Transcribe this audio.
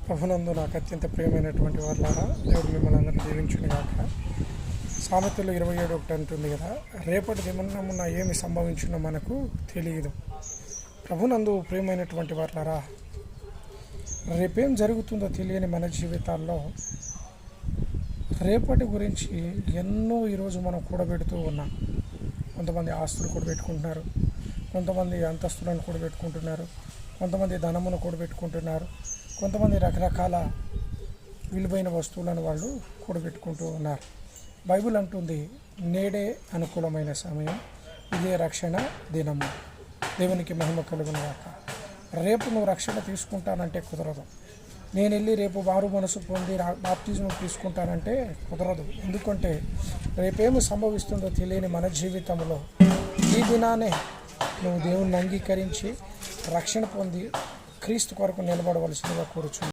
ప్రభునందు నాకు అత్యంత ప్రియమైనటువంటి వాళ్ళారా, దేవుడు మిమ్మల్ని అందరినీ దీవించును గాక. సామెతలు 27:1 అంటుంది కదా, రేపటి దినమున ఏమి సంభవించునో మనకు తెలియదు. ప్రభునందు ప్రియమైనటువంటి వాళ్ళారా, రేపేం జరుగుతుందో తెలియని మన జీవితాల్లో రేపటి గురించి ఎన్నో ఈరోజు మనం కూడబెడుతూ ఉన్నాం. కొంతమంది ఆస్తులు కూడబెట్టుకుంటున్నారు, కొంతమంది అంతస్తులను కూడబెట్టుకుంటున్నారు, కొంతమంది ధనమును కూడబెట్టుకుంటున్నారు, కొంతమంది రకరకాల విలువైన వస్తువులను వాళ్ళు కూడబెట్టుకుంటూ ఉన్నారు. బైబిల్ అంటుంది, నేడే అనుకూలమైన సమయం, ఇదే రక్షణ దినము. దేవునికి మహిమ కలుగును గాక. రేపు నువ్వు రక్షణ తీసుకుంటానంటే కుదరదు. నేను వెళ్ళి రేపు మారు మనసు పొంది బాప్తిజం తీసుకుంటానంటే కుదరదు. ఎందుకంటే రేపేమి సంభవిస్తుందో తెలియని మన జీవితంలో ఈ దినానే నువ్వు దేవుణ్ణి అంగీకరించి రక్షణ పొంది క్రీస్తు కొరకు నిలబడవలసిందిగా కోరుచున్నాను.